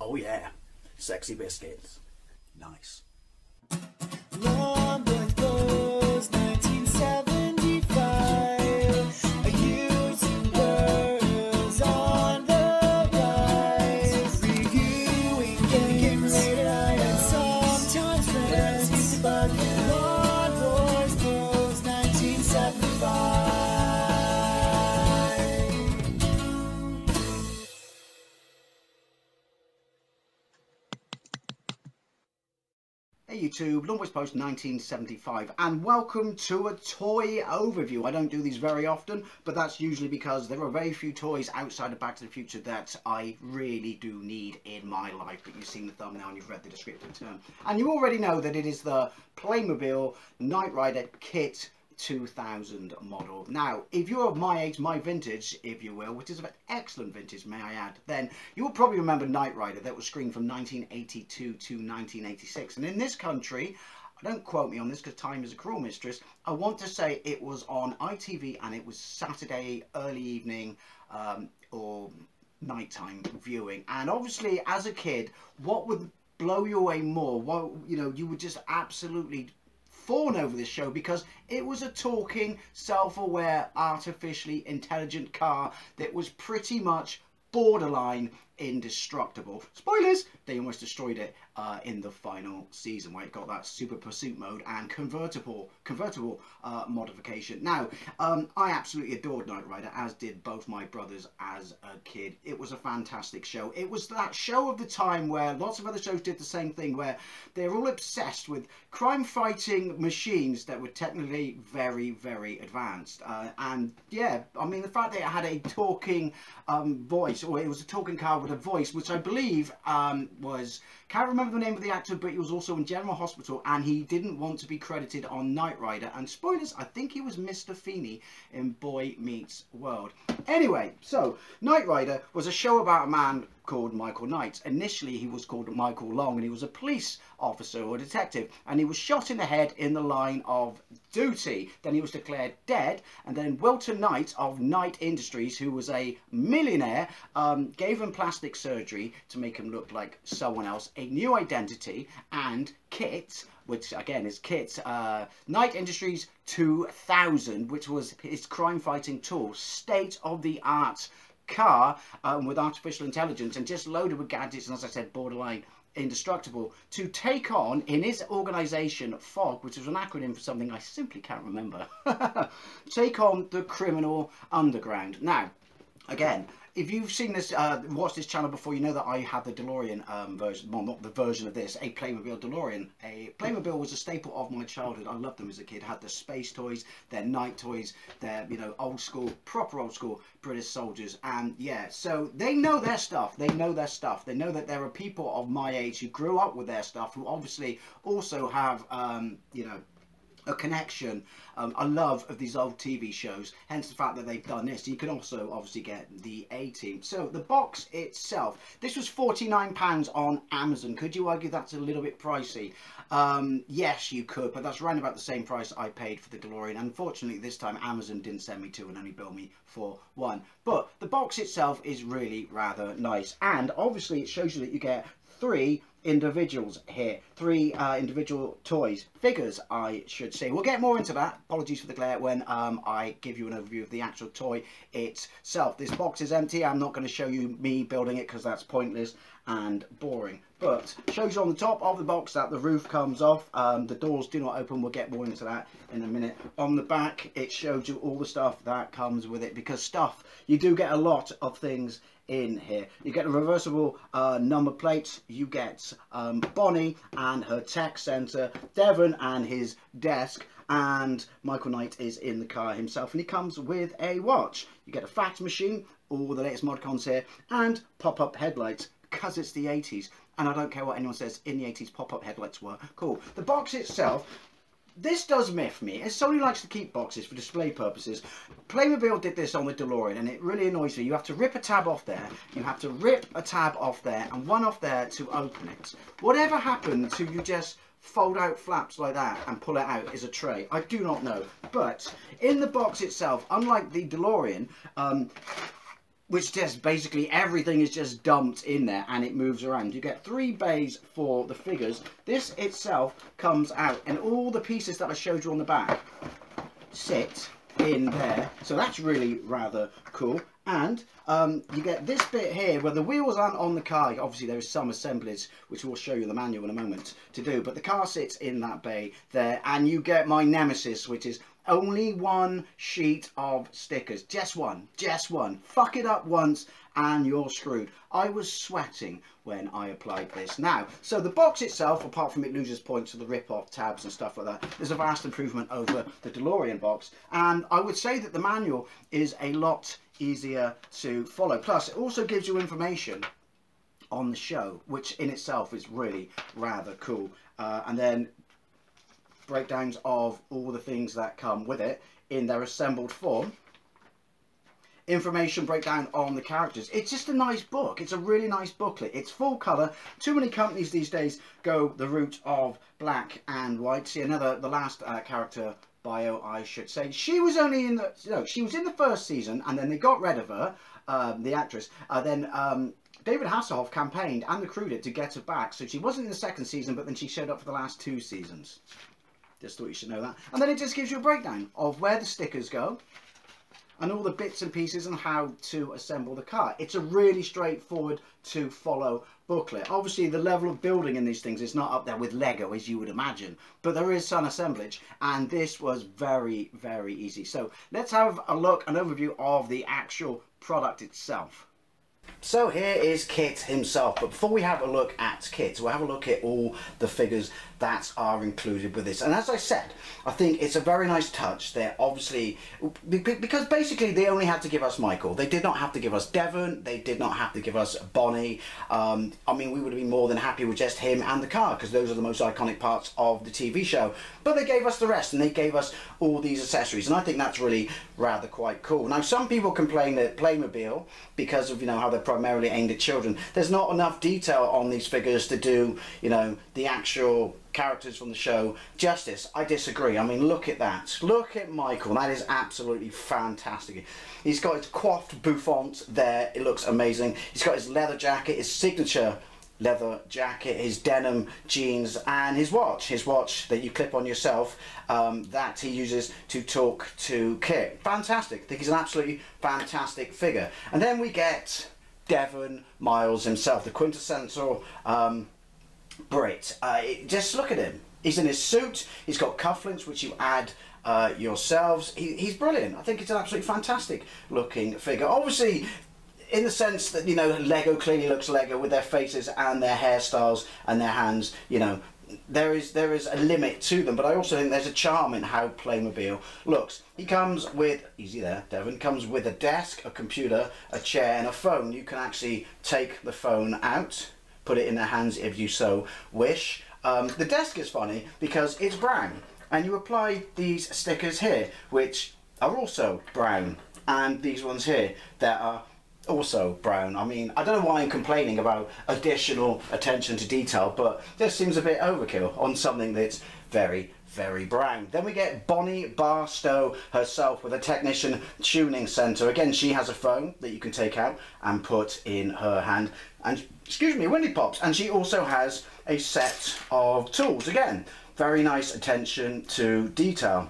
Oh yeah, sexy biscuits. Nice. London Blues 1975. A YouTuber's on the rise. Reviewing games late at night and sometimes friends used to bug him. London Boys Blues 1975. Hey YouTube, Lawnboys Post 1975, and welcome to a toy overview. I don't do these very often, but that's usually because there are very few toys outside of Back to the Future that I really do need in my life. But you've seen the thumbnail and you've read the descriptive term, and you already know that it is the Playmobil Knight Rider K.I.T.T 2000 model. Now, if you're of my age, my vintage, if you will, which is an excellent vintage, may I add, then you will probably remember Knight Rider that was screened from 1982 to 1986. And in this country, don't quote me on this because time is a cruel mistress, I want to say it was on ITV and it was Saturday early evening or nighttime viewing. And obviously, as a kid, what would blow you away more? Well, you know, you would just absolutely fawn over this show because it was a talking, self-aware, artificially intelligent car that was pretty much borderline indestructible. Spoilers! They almost destroyed it in the final season where it got that super pursuit mode and convertible modification. Now, I absolutely adored Knight Rider, as did both my brothers as a kid. It was a fantastic show. It was that show of the time where lots of other shows did the same thing, where they're all obsessed with crime-fighting machines that were technically very, very advanced. And yeah, I mean, the fact that it had a talking voice, or it was a talking car with a voice, which I believe was, can't remember the name of the actor, but he was also in General Hospital, and he didn't want to be credited on Knight Rider. And spoilers, I think he was Mr. Feeney in Boy Meets World. Anyway, so Knight Rider was a show about a man called Michael Knight. Initially, he was called Michael Long, and he was a police officer or detective, and he was shot in the head in the line of duty. Then he was declared dead, and then Walter Knight of Knight Industries, who was a millionaire, gave him plastic surgery to make him look like someone else, a new identity, and K.I.T.T, which again is K.I.T.T, Knight Industries 2000, which was his crime-fighting tool, state-of-the-art car with artificial intelligence and just loaded with gadgets and, as I said, borderline indestructible, to take on, in his organisation, FOG, which was an acronym for something I simply can't remember, take on the criminal underground. Now, again, if you've seen this, watched this channel before, you know that I had the DeLorean version, well, not the version of this, a Playmobil DeLorean. A Playmobil was a staple of my childhood. I loved them as a kid. Had the space toys, their night toys, their, you know, old school, proper old school British soldiers. And yeah, so they know their stuff. They know their stuff. They know that there are people of my age who grew up with their stuff, who obviously also have, you know, a connection, a love of these old TV shows, hence the fact that they've done this. You can also obviously get the A-Team. So the box itself, this was £49 on Amazon. Could you argue that's a little bit pricey? Yes, you could, but that's around about the same price I paid for the DeLorean. Unfortunately, this time Amazon didn't send me two and only billed me for one. But the box itself is really rather nice, and obviously it shows you that you get three individuals here, three individual toys, figures I should say. We'll get more into that, apologies for the glare, when I give you an overview of the actual toy itself. This box is empty. I'm not going to show you me building it because that's pointless and boring, but shows you on the top of the box that the roof comes off, the doors do not open. We'll get more into that in a minute. On the back it shows you all the stuff that comes with it, because stuff, you do get a lot of things in here. You get a reversible number plate, you get Bonnie and her tech center, Devon and his desk, and Michael Knight is in the car himself, and he comes with a watch. You get a fax machine, all the latest mod cons here, and pop-up headlights, because it's the 80s, and I don't care what anyone says, in the 80s pop-up headlights were cool. The box itself, this does miff me, as somebody likes to keep boxes for display purposes. Playmobil did this on the DeLorean, and it really annoys me. You have to rip a tab off there, you have to rip a tab off there, and one off there to open it. Whatever happened to you just fold out flaps like that and pull it out as a tray? I do not know. But in the box itself, unlike the DeLorean, which just basically everything is just dumped in there and it moves around. You get 3 bays for the figures. This itself comes out and all the pieces that I showed you on the back sit in there, so that's really rather cool. And you get this bit here where the wheels aren't on the car. Obviously there is some assemblage which we'll show you in the manual in a moment to do, but the car sits in that bay there, and you get my nemesis, which is only 1 sheet of stickers. Just one. Fuck it up once and you're screwed. I was sweating when I applied this. Now, so the box itself, apart from it loses points to the rip-off tabs and stuff like that, there's a vast improvement over the DeLorean box. And I would say that the manual is a lot easier to follow. Plus, it also gives you information on the show, which in itself is really rather cool. And then breakdowns of all the things that come with it in their assembled form. Information breakdown on the characters. It's just a nice book. It's a really nice booklet. It's full colour. Too many companies these days go the route of black and white. See, the last character bio, I should say. She was only in the, she was in the first season, and then they got rid of her, the actress. Then David Hasselhoff campaigned and recruited to get her back. So she wasn't in the second season, but then she showed up for the last 2 seasons. Just thought you should know that. And then it just gives you a breakdown of where the stickers go and all the bits and pieces and how to assemble the car. It's a really straightforward to follow booklet. Obviously the level of building in these things is not up there with Lego as you would imagine, but there is some assemblage, and this was very, very easy. So let's have a look, an overview of the actual product itself. So here is Kit himself, but before we have a look at Kit, we'll have a look at all the figures that are included with this. And as I said, I think it's a very nice touch. They're obviously, because basically they only had to give us Michael. They did not have to give us Devon. They did not have to give us Bonnie. I mean, we would have been more than happy with just him and the car, because those are the most iconic parts of the TV show. But they gave us the rest, and they gave us all these accessories, and I think that's really rather quite cool. Now, some people complain that Playmobil, because of, how they're primarily aimed at children, there's not enough detail on these figures to do, the actual characters from the show justice. I disagree. I mean, look at that. Look at Michael. That is absolutely fantastic. He's got his coiffed bouffant there. It looks amazing. He's got his leather jacket, his signature leather jacket, his denim jeans, and his watch that you clip on yourself, that he uses to talk to Kit. Fantastic. I think he's an absolutely fantastic figure. And then we get Devon Miles himself, the quintessential Brit. Just look at him. He's in his suit. He's got cufflinks which you add yourselves. He's brilliant. I think it's an absolutely fantastic looking figure. Obviously, in the sense that, Lego clearly looks Lego with their faces and their hairstyles and their hands, there is a limit to them, but I also think there's a charm in how Playmobil looks. He comes with, easy there, Devon, comes with a desk, a computer, a chair and a phone. You can actually take the phone out, put it in their hands if you so wish. The desk is funny because it's brown, and you apply these stickers here which are also brown, and these ones here that are also brown. I mean, I don't know why I'm complaining about additional attention to detail, but this seems a bit overkill on something that's very, very brown. Then we get Bonnie Barstow herself with a technician tuning center. Again, she has a phone that you can take out and put in her hand, and excuse me, Winnie Pops, and she also has a set of tools. Again, very nice attention to detail.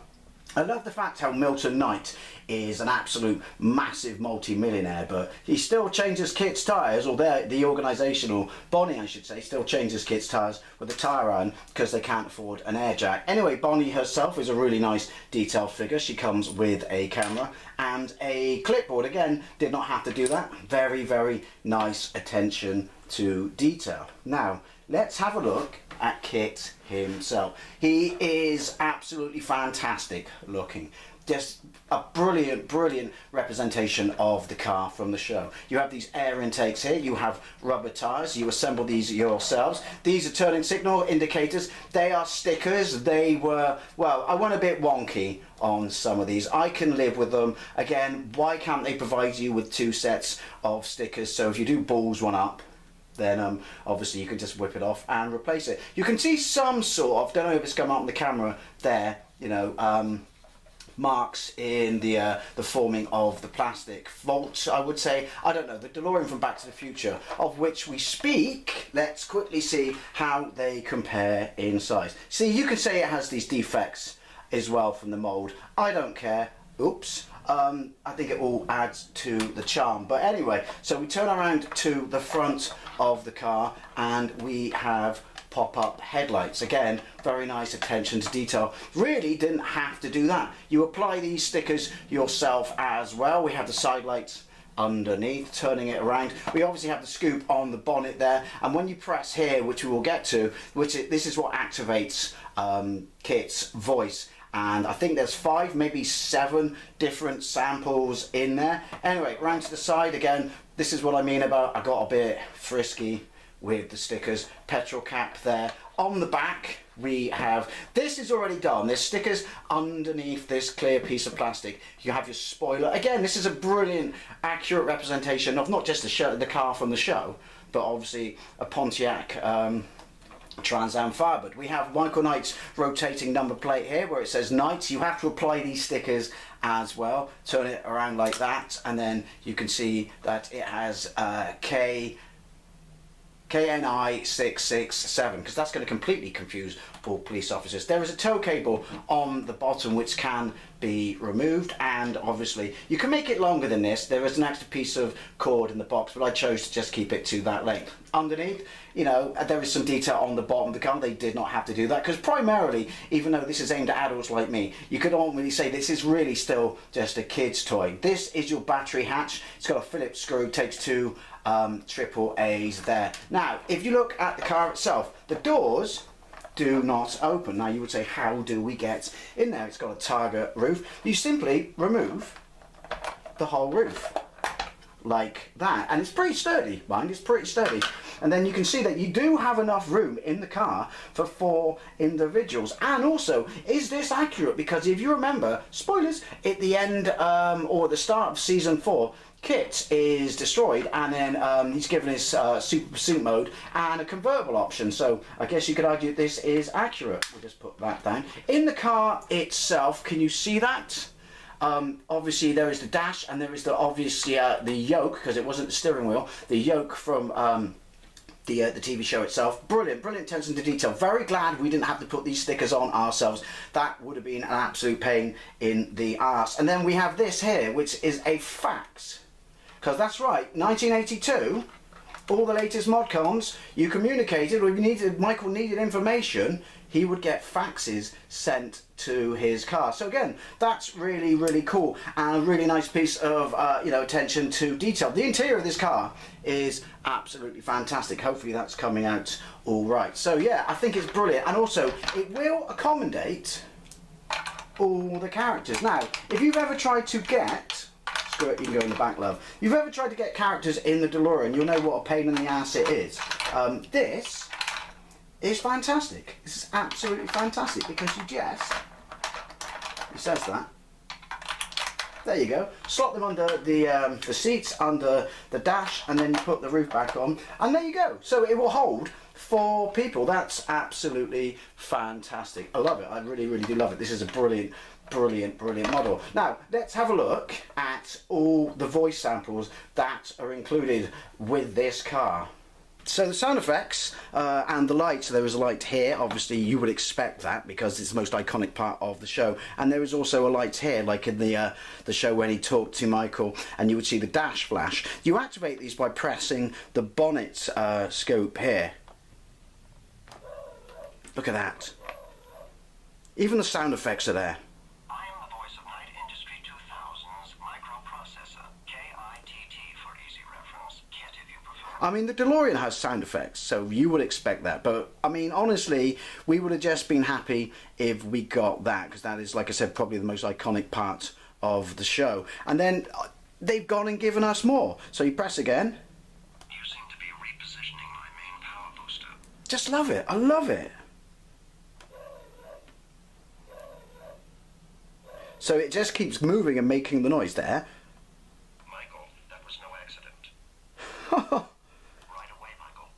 I love the fact how Milton Knight is an absolute massive multi-millionaire, but he still changes Kit's tyres, or the organisation, or Bonnie I should say, still changes Kit's tyres with a tyre iron because they can't afford an air jack. Anyway, Bonnie herself is a really nice detailed figure. She comes with a camera and a clipboard. Again, did not have to do that. Very, very nice attention to detail. Now, let's have a look at Kit himself. He is absolutely fantastic looking. Just a brilliant, brilliant representation of the car from the show. You have these air intakes here, you have rubber tyres, you assemble these yourselves. These are turning signal indicators. They are stickers. They were, well, I went a bit wonky on some of these. I can live with them. Again, why can't they provide you with 2 sets of stickers? So if you do balls one up, then obviously you can just whip it off and replace it. You can see some sort of, don't know if it's come out on the camera there, marks in the forming of the plastic vault, I would say. I don't know, the DeLorean from Back to the Future, of which we speak. Let's quickly see how they compare in size. See, you can say it has these defects as well from the mould. I don't care. Oops. I think it all adds to the charm. But anyway, so we turn around to the front of the car and we have pop-up headlights. Again, very nice attention to detail. Really didn't have to do that. You apply these stickers yourself as well. We have the side lights underneath, turning it around. We obviously have the scoop on the bonnet there, and when you press here, which we will get to, this is what activates KITT's voice. And I think there's 5, maybe 7 different samples in there. Anyway, round to the side again. This is what I mean about I got a bit frisky with the stickers. Petrol cap there. On the back we have, this is already done. There's stickers underneath this clear piece of plastic. You have your spoiler. Again, this is a brilliant, accurate representation of not just the car from the show, but obviously a Pontiac Trans Am Firebird. We have Michael Knight's rotating number plate here where it says Knight. You have to apply these stickers as well. Turn it around like that, and then you can see that it has KNI 667, because that's going to completely confuse all police officers. There is a tow cable on the bottom which can be removed, and obviously you can make it longer than this. There is an extra piece of cord in the box, but I chose to just keep it to that length. Underneath, you know, there is some detail on the bottom of the car. They did not have to do that, because primarily, even though this is aimed at adults like me, you could ultimately say this is really still just a kid's toy. This is your battery hatch. It's got a Phillips screw, takes 2 triple A's there. Now, if you look at the car itself, the doors do not open. Now, you would say, how do we get in there? It's got a target roof. You simply remove the whole roof like that, and it's pretty sturdy, mind, it's pretty sturdy. And then you can see that you do have enough room in the car for 4 individuals. And also, is this accurate? Because if you remember, spoilers, at the end or the start of season 4, KITT is destroyed, and then he's given his super pursuit mode and a convertible option. So I guess you could argue this is accurate. We'll just put that down. In the car itself, can you see that? Obviously there is the dash, and there is obviously the yoke, because it wasn't the steering wheel, the yoke from the TV show itself. Brilliant, brilliant attention to detail. Very glad we didn't have to put these stickers on ourselves. That would have been an absolute pain in the arse. And then we have this here, which is a fax. Because that's right, 1982, all the latest modcons, you communicated, or if Michael needed information, he would get faxes sent to his car. So again, that's really, really cool, and a really nice piece of you know, attention to detail. The interior of this car is absolutely fantastic. Hopefully that's coming out all right. So yeah, I think it's brilliant, and also it will accommodate all the characters. Now, if you've ever tried to get, screw it, you can go in the back, love. If you've ever tried to get characters in the DeLorean, you'll know what a pain in the ass it is. This is fantastic. This is absolutely fantastic, because you just, it says that, there you go, slot them under the seats, under the dash, and then you put the roof back on, and there you go. So it will hold 4 people. That's absolutely fantastic. I love it. I really, really do love it. This is a brilliant, brilliant, brilliant model. Now, let's have a look at all the voice samples that are included with this car. So the sound effects and the lights, there is a light here, obviously you would expect that because it's the most iconic part of the show, and there is also a light here like in the show when he talked to Michael, and you would see the dash flash. You activate these by pressing the bonnet scope here. Look at that. Even the sound effects are there. I am the voice of Knight Industry 2000's microprocessor, K.I.T.T for easy reference, KITT if you prefer. I mean, the DeLorean has sound effects, so you would expect that. But, I mean, honestly, we would have just been happy if we got that, because that is, like I said, probably the most iconic part of the show. And then they've gone and given us more. So you press again. You seem to be repositioning my main power booster. Just love it. I love it. So it just keeps moving and making the noise there. Michael, that was no accident. Right away, Michael.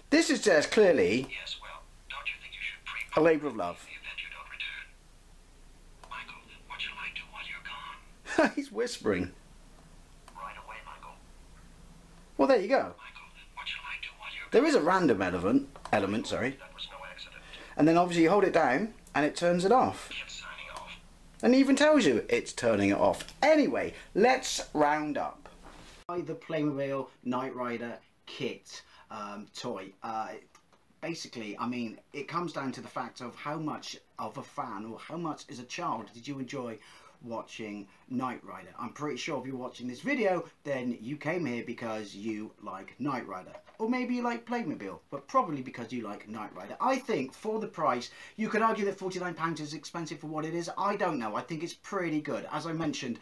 This is just clearly Yes, well, don't you think you should a labour of love. the event you don't return? Michael, what shall I do? He's whispering. Right away, Michael. Well, there you go. Michael, what shall I do while you're There is a random element, sorry. That was no accident. And then obviously you hold it down and it turns it off. It's signing off. And it even tells you it's turning it off. Anyway, let's round up. The Playmobil Knight Rider K.I.T.T toy. Basically, I mean, it comes down to the fact of how much of a fan or how much as a child did you enjoy watching Knight Rider. I'm pretty sure if you're watching this video, then you came here because you like Knight Rider. Or maybe you like Playmobil, but probably because you like Knight Rider. I think for the price, you could argue that £49 is expensive for what it is. I don't know. I think it's pretty good. As I mentioned,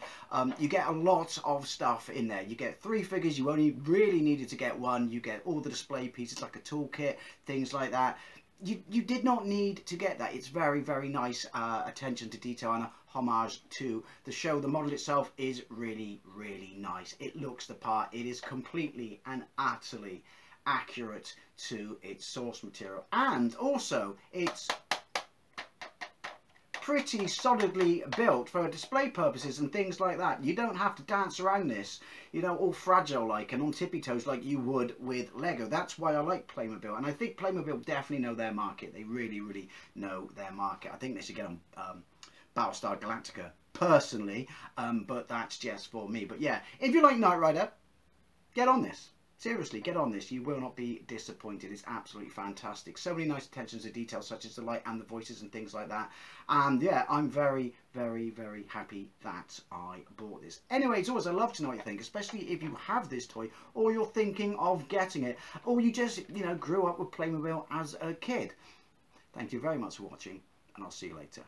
you get a lot of stuff in there. You get 3 figures. You only really needed to get 1. You get all the display pieces like a toolkit, things like that. You did not need to get that. It's very, very nice attention to detail and a homage to the show. The model itself is really, really nice. It looks the part. It is completely and utterly accurate to its source material. And also, it's pretty solidly built for display purposes and things like that. You don't have to dance around this, you know, all fragile like and on tippy toes like you would with Lego. That's why I like Playmobil, and I think Playmobil definitely know their market. They really, really know their market. I think they should get on Battlestar Galactica personally, but that's just for me. But yeah, if you like Knight Rider, get on this. Seriously, get on this. You will not be disappointed. It's absolutely fantastic. So many nice attentions to detail, such as the light and the voices and things like that. And yeah, I'm very, very, very happy that I bought this. Anyways, always, I love to know what you think, especially if you have this toy or you're thinking of getting it, or you just, you know, grew up with Playmobil as a kid. Thank you very much for watching, and I'll see you later.